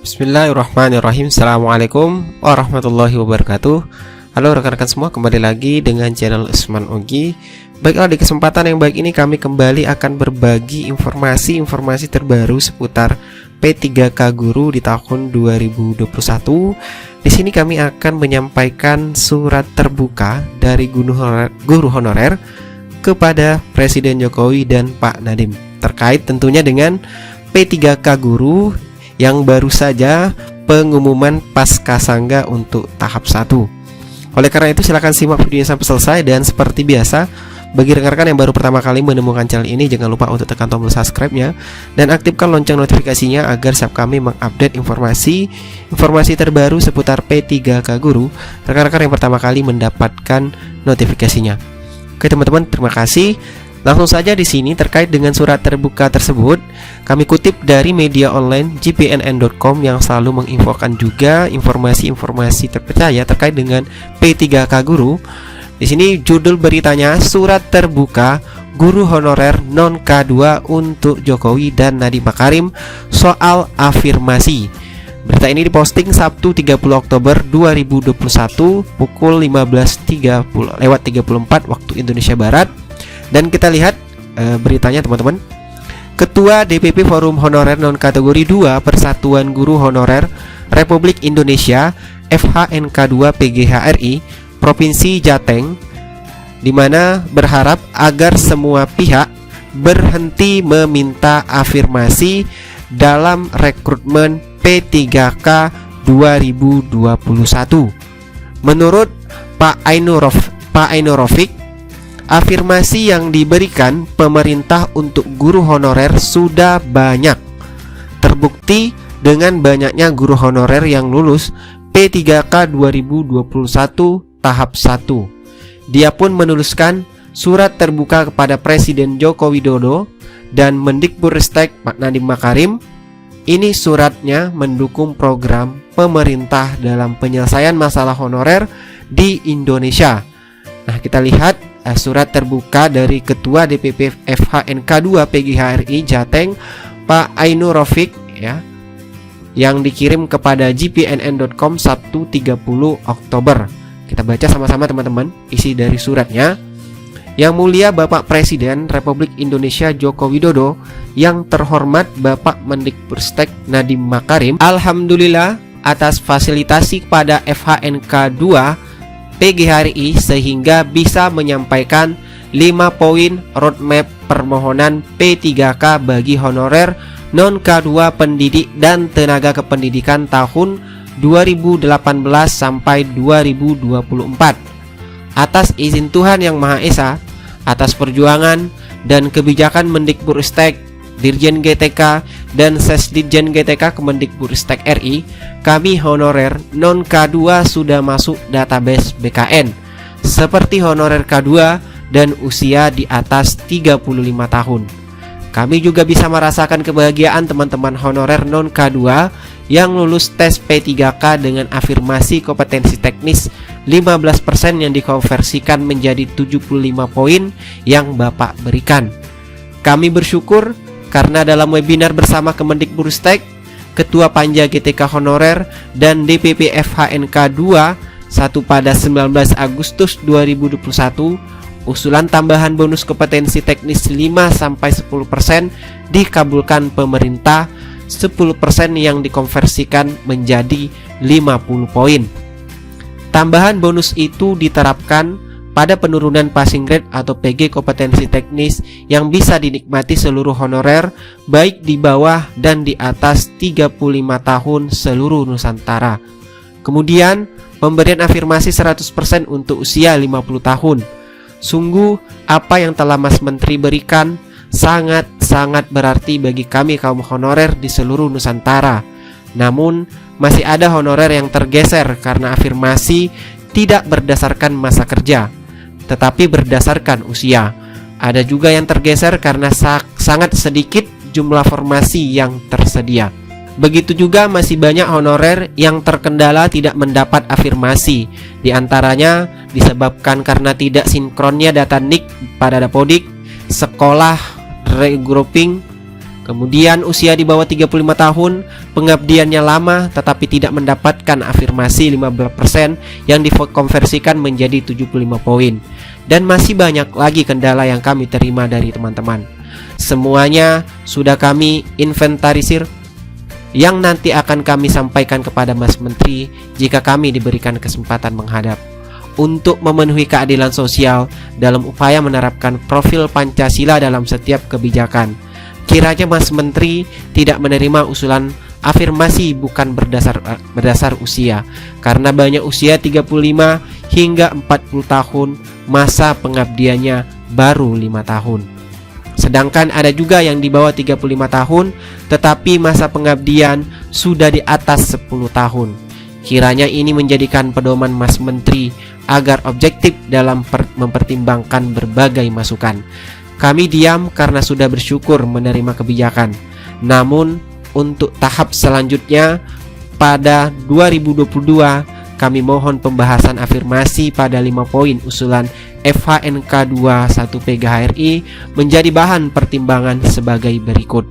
Bismillahirrahmanirrahim. Assalamualaikum warahmatullahi wabarakatuh. Halo rekan-rekan semua, kembali lagi dengan channel Usman Ogi. Baiklah, di kesempatan yang baik ini kami kembali akan berbagi informasi terbaru seputar P3K Guru di tahun 2021. Di sini kami akan menyampaikan surat terbuka dari guru honorer kepada Presiden Jokowi dan Pak Nadiem terkait tentunya dengan P3K Guru yang baru saja pengumuman Paskasangga untuk tahap 1. Oleh karena itu silakan simak videonya sampai selesai, dan seperti biasa bagi rekan-rekan yang baru pertama kali menemukan channel ini, jangan lupa untuk tekan tombol subscribe-nya dan aktifkan lonceng notifikasinya agar setiap kami mengupdate informasi terbaru seputar P3K Guru, rekan-rekan yang pertama kali mendapatkan notifikasinya. Oke teman-teman, terima kasih. Langsung saja di sini terkait dengan surat terbuka tersebut, kami kutip dari media online jpnn.com yang selalu menginfokan juga informasi-informasi terpercaya terkait dengan P3K Guru. Di sini judul beritanya Surat Terbuka Guru Honorer Non K2 untuk Jokowi dan Nadiem Makarim soal afirmasi. Berita ini diposting Sabtu 30 Oktober 2021 pukul 15.34 waktu Indonesia Barat. Dan kita lihat beritanya teman-teman. Ketua DPP Forum Honorer Non Kategori 2 Persatuan Guru Honorer Republik Indonesia FHNK2 PGHRI Provinsi Jateng, di mana berharap agar semua pihak berhenti meminta afirmasi dalam rekrutmen P3K 2021. Menurut Pak Ainurofik, afirmasi yang diberikan pemerintah untuk guru honorer sudah banyak. Terbukti dengan banyaknya guru honorer yang lulus P3K 2021 tahap 1. Dia pun menuliskan surat terbuka kepada Presiden Joko Widodo dan Mendikbudristek Pak Nadiem Makarim. Ini suratnya mendukung program pemerintah dalam penyelesaian masalah honorer di Indonesia. Nah, kita lihat surat terbuka dari Ketua DPP FHNK2 PGHRI Jateng Pak Ainurofik ya, yang dikirim kepada jpnn.com Sabtu 30 Oktober. Kita baca sama-sama teman-teman isi dari suratnya. Yang mulia Bapak Presiden Republik Indonesia Joko Widodo, yang terhormat Bapak Mendikbudristek Nadiem Makarim, alhamdulillah atas fasilitasi kepada FHNK2 PGHRI sehingga bisa menyampaikan 5 poin roadmap permohonan P3K bagi honorer non K2 pendidik dan tenaga kependidikan tahun 2018 sampai 2024. Atas izin Tuhan Yang Maha Esa, atas perjuangan dan kebijakan Mendikbudristek, Dirjen GTK dan Sesditjen GTK Kemendikbudristek RI, kami honorer non K2 sudah masuk database BKN seperti honorer K2 dan usia di atas 35 tahun. Kami juga bisa merasakan kebahagiaan teman-teman honorer non K2 yang lulus tes P3K dengan afirmasi kompetensi teknis 15% yang dikonversikan menjadi 75 poin yang Bapak berikan. Kami bersyukur karena dalam webinar bersama Kemendikbudristek, Ketua Panja GTK Honorer dan DPP FHNK 2 satu pada 19 Agustus 2021, usulan tambahan bonus kompetensi teknis 5-10% dikabulkan pemerintah, 10% yang dikonversikan menjadi 50 poin. Tambahan bonus itu diterapkan pada penurunan passing grade atau PG kompetensi teknis yang bisa dinikmati seluruh honorer baik di bawah dan di atas 35 tahun seluruh Nusantara. Kemudian pemberian afirmasi 100% untuk usia 50 tahun. Sungguh apa yang telah Mas Menteri berikan sangat-sangat berarti bagi kami kaum honorer di seluruh Nusantara. Namun masih ada honorer yang tergeser karena afirmasi tidak berdasarkan masa kerja, tetapi berdasarkan usia. Ada juga yang tergeser karena sangat sedikit jumlah formasi yang tersedia. Begitu juga masih banyak honorer yang terkendala tidak mendapat afirmasi. Di antaranya disebabkan karena tidak sinkronnya data NIK pada Dapodik, sekolah regrouping, Kemudian usia di bawah 35 tahun, pengabdiannya lama tetapi tidak mendapatkan afirmasi 15% yang dikonversikan menjadi 75 poin. Dan masih banyak lagi kendala yang kami terima dari teman-teman. Semuanya sudah kami inventarisir yang nanti akan kami sampaikan kepada Mas Menteri jika kami diberikan kesempatan menghadap. Untuk memenuhi keadilan sosial dalam upaya menerapkan profil Pancasila dalam setiap kebijakan. Kiranya Mas Menteri tidak menerima usulan afirmasi bukan berdasar usia, karena banyak usia 35 hingga 40 tahun, masa pengabdiannya baru 5 tahun. Sedangkan ada juga yang di bawah 35 tahun tetapi masa pengabdian sudah di atas 10 tahun. Kiranya ini menjadikan pedoman Mas Menteri agar objektif dalam mempertimbangkan berbagai masukan. Kami diam karena sudah bersyukur menerima kebijakan. Namun untuk tahap selanjutnya pada 2022 kami mohon pembahasan afirmasi pada 5 poin usulan FHNK 21 PGHRI menjadi bahan pertimbangan sebagai berikut.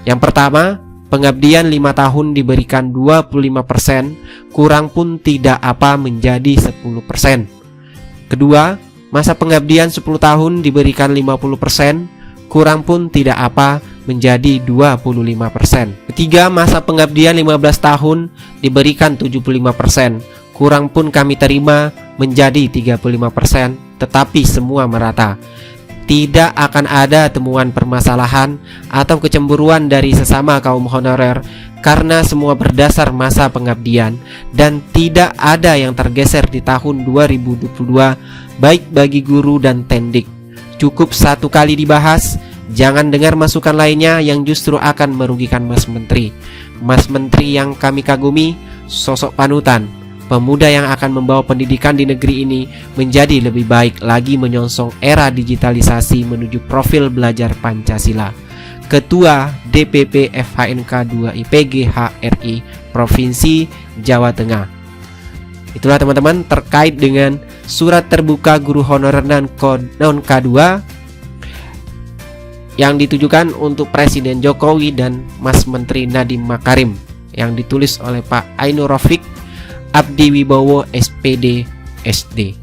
Yang pertama, pengabdian 5 tahun diberikan 25%, kurang pun tidak apa menjadi 10%. Kedua, masa pengabdian 10 tahun diberikan 50%, kurang pun tidak apa menjadi 25%. Ketiga, masa pengabdian 15 tahun diberikan 75%, kurang pun kami terima menjadi 35%, tetapi semua merata. Tidak akan ada temuan permasalahan atau kecemburuan dari sesama kaum honorer karena semua berdasar masa pengabdian dan tidak ada yang tergeser di tahun 2022 baik bagi guru dan tendik. Cukup satu kali dibahas, jangan dengar masukan lainnya yang justru akan merugikan Mas Menteri. Mas Menteri yang kami kagumi, sosok panutan, pemuda yang akan membawa pendidikan di negeri ini menjadi lebih baik lagi menyongsong era digitalisasi menuju profil belajar Pancasila. Ketua DPP FHNK 2 IPGHRI Provinsi Jawa Tengah. Itulah teman-teman terkait dengan surat terbuka guru honorer non K2 yang ditujukan untuk Presiden Jokowi dan Mas Menteri Nadiem Makarim yang ditulis oleh Pak Ainur Rafiq Abdi Wibowo SPD SD.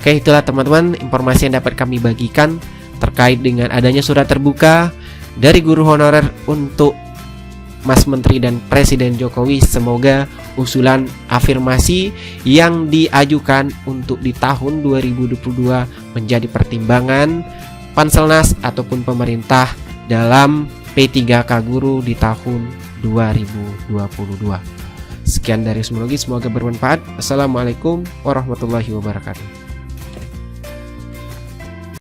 Oke, itulah teman-teman informasi yang dapat kami bagikan terkait dengan adanya surat terbuka dari guru honorer untuk Mas Menteri dan Presiden Jokowi. Semoga usulan afirmasi yang diajukan untuk di tahun 2022 menjadi pertimbangan Panselnas ataupun pemerintah dalam P3K Guru di tahun 2022. Sekian dari Semoga bermanfaat. Assalamualaikum warahmatullahi wabarakatuh.